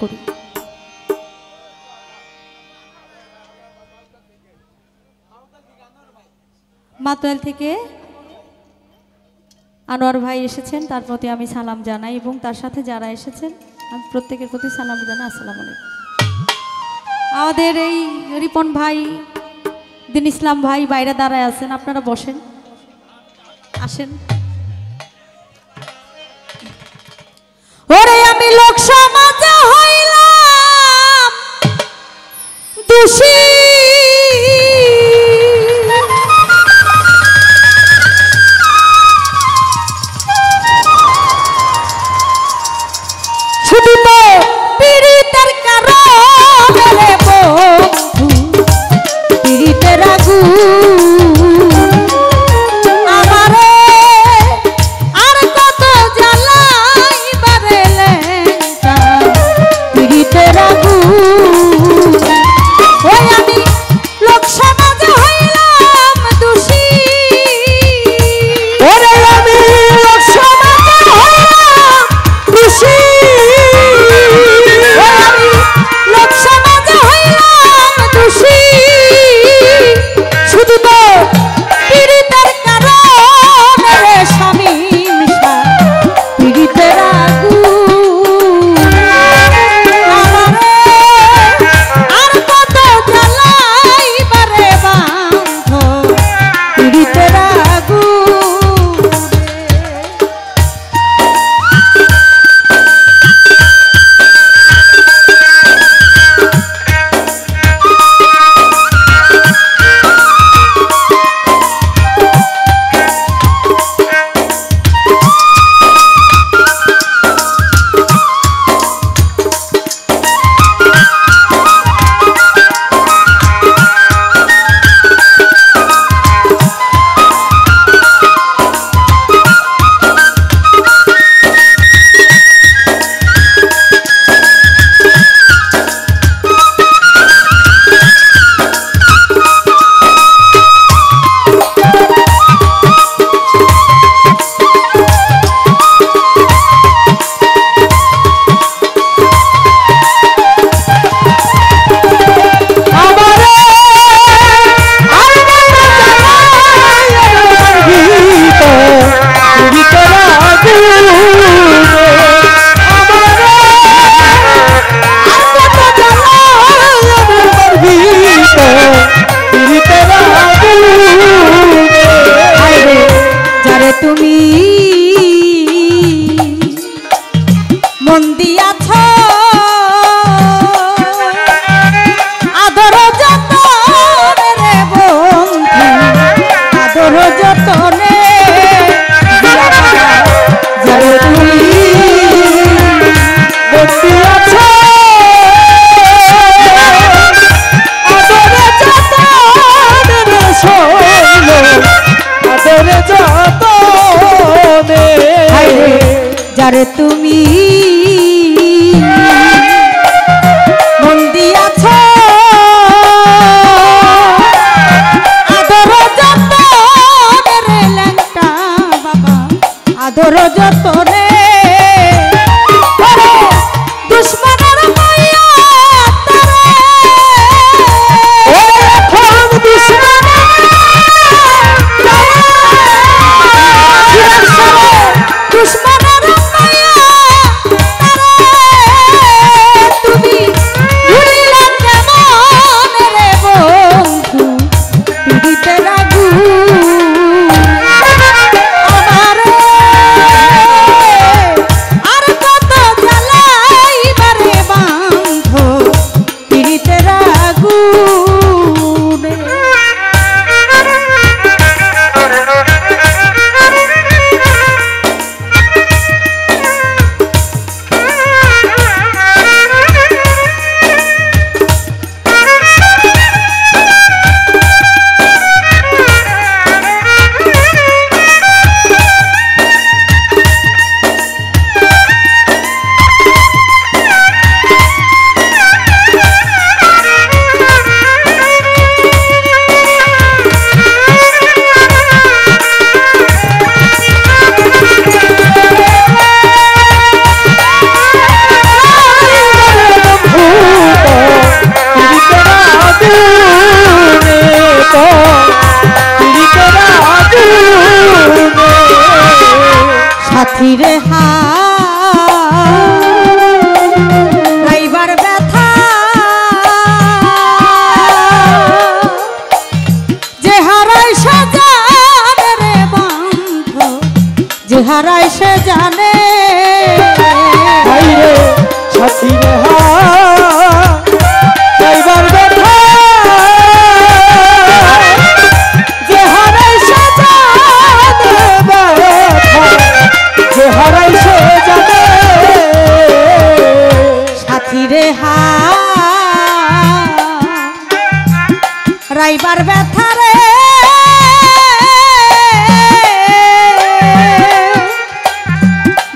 করি। মাতোয়াল থেকে আনোয়ার ভাই এসেছেন, তার প্রতি আমি সালাম জানাই এবং তার সাথে যারা এসেছেন আমি প্রত্যেকের প্রতি সালাম জানাই। আসসালামু আলাইকুম। আমাদের এই রিপন ভাই, দিন ইসলাম ভাই বাইরে দাঁড়ায় আছেন, আপনারা বসেন, আসেন। ওরে আমি লোক সমাজে হইলাম দোষী, শুধু তো পীড়িতের কারণে রে বন্ধু, পীড়িতের আগুন আমারে আর কত জ্বালাইবারে লেঙ্কা, পীড়িতের আগুন। ওই আমি লোক সমাজে হইলাম দোষী, ওরে আমি লোক সমাজে হইলাম দোষী, আমি লোক সমাজে হইলাম দোষী, শুধু তো পীড়িতের কারণে রে স্বামী পীড়িতের আগুন আমারে আর কত জ্বালাইবারে বান্ধ, পীড়িতের আগুন। তুমি মন দিয়াছ আদর যতনে রে বন্ধু, আদর যতনে যারে তুমি বসিয়াছ আদর যতনে রে শোনো, আদর যতনে যারে তুমি মন দিয়াছ আদর যতনে রে লেঙ্কা বাবা, আদর যতনে দুশ্মনের মায়া তারে, এখন দুশ্মনের দুশ্মনের মায়া তুমি ভুলিলে কেমন রে বন্ধু, পীড়িতের আগুন আমারে সাথী রে হারাইবার ব্যথা যে হারাই সে জানে রে বন্ধু যে হারাই সে জানে সাথী রে হারাইবার ব্যথা যে হারাই সে জানে যে হারাই সে জানে সাথী রে হারাইবার ব্যথা রে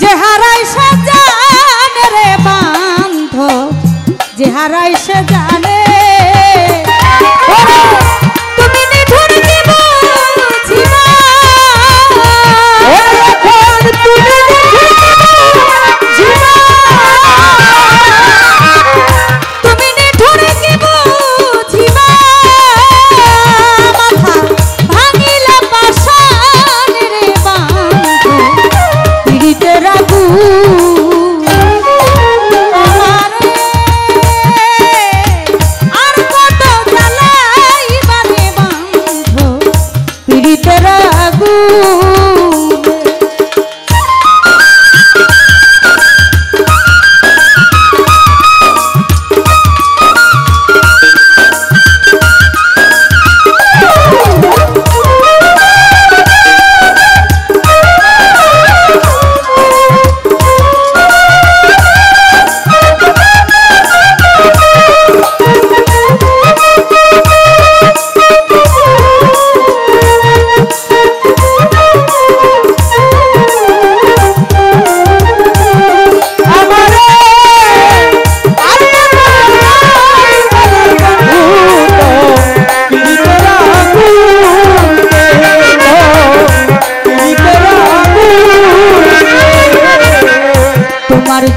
যে হারাই সে জানে রে বান্ধব যে হারাই সে জানে তুমি নিঠুর কি বুঝিবা তুমি নিঠুর কি বুঝিবা মাথা ভাঙিলা পাশান রে বান্ধব পীড়িতের আগুন আমারে আর কত জ্বালাইবা রে বান্ধব পীড়িতের আগুন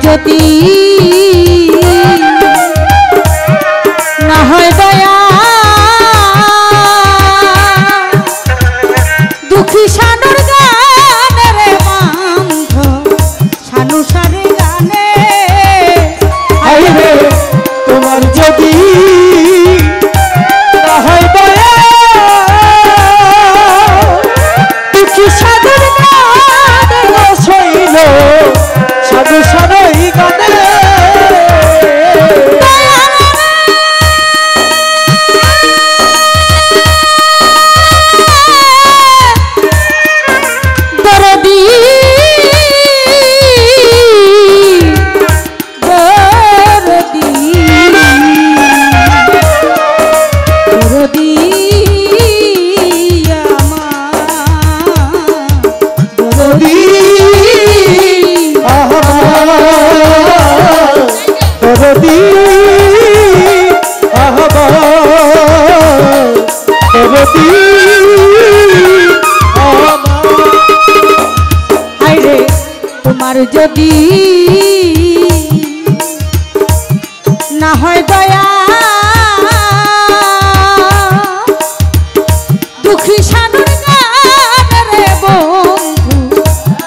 যদি না হয় দয়া দুঃখী সানুর গানে রে বান্ধ সানু সারে গানে তোমার যদি না হয় দয়া দুঃখী সাধুর গানে শৈল সাধু সারাই গানে দরদি দরদি দরদি দরদি দরদি দরদি হায়রে তোমার যদি না হয় দয়া দুঃখী সানুর গানে রে বন্ধু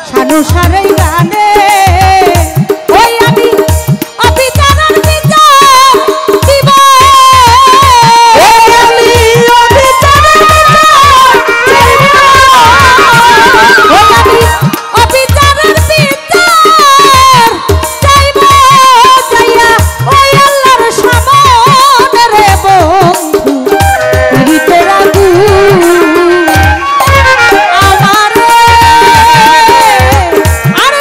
সানু সারে গানে ওই আমি অবিচারের বিচার দিব আমি অবিচারের অবিচারের বিচার চাইব চাইয়া ওই আল্লাহর সামনে রে বন্ধু পীড়িতের আগুন আমারে আর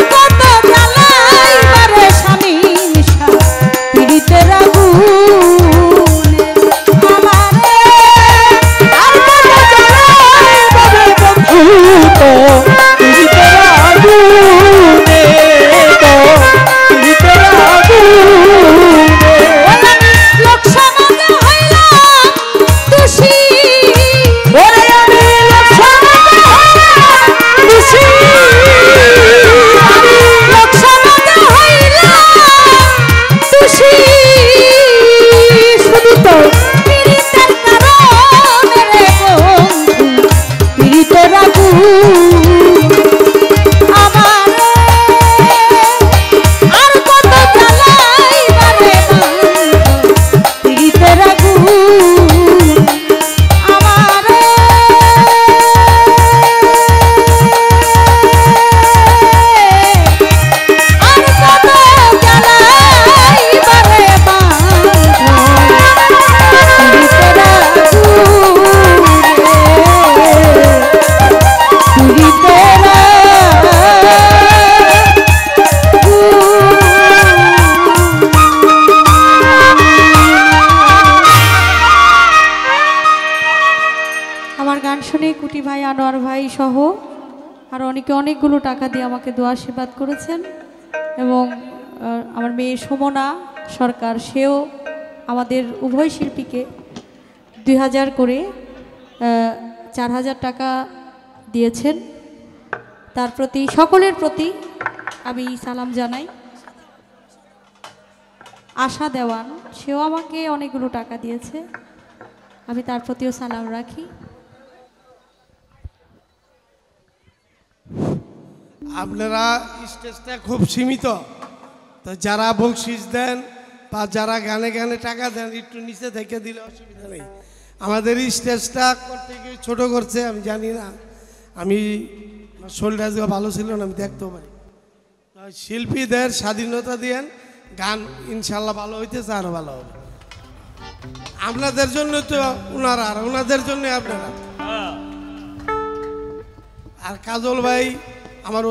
কুটি ভাই, আনোয়ার ভাই সহ আর অনেকগুলো টাকা দিয়ে আমাকে দোয়া আশীর্বাদ করেছেন। এবং আমার মেয়ে সুমনা সরকার, সেও আমাদের উভয় শিল্পীকে 2000 করে 4000 টাকা দিয়েছেন। তার প্রতি, সকলের প্রতি আমি সালাম জানাই। আশা দেওয়ান, সেও আমাকে অনেকগুলো টাকা দিয়েছে, আমি তার প্রতিও সালাম রাখি। আপনারা স্টেজটা খুব সীমিত, তো যারা বকশিস দেন বা যারা গানে গানে টাকা দেন একটু নিচে থেকে দিলে অসুবিধা নেই। আমাদের স্টেজটা করতে গিয়ে ছোটো করছে, আমি জানি না, আমি শরীরটা আজকে ভালো ছিল না, আমি দেখতেও পারি। শিল্পীদের স্বাধীনতা দিয়েন, গান ইনশাল্লাহ ভালো হইতেছে, আরও ভালো হবে। আপনাদের জন্য তো ওনারা, আর ওনাদের জন্য আপনারা। আর কাজল ভাই আমার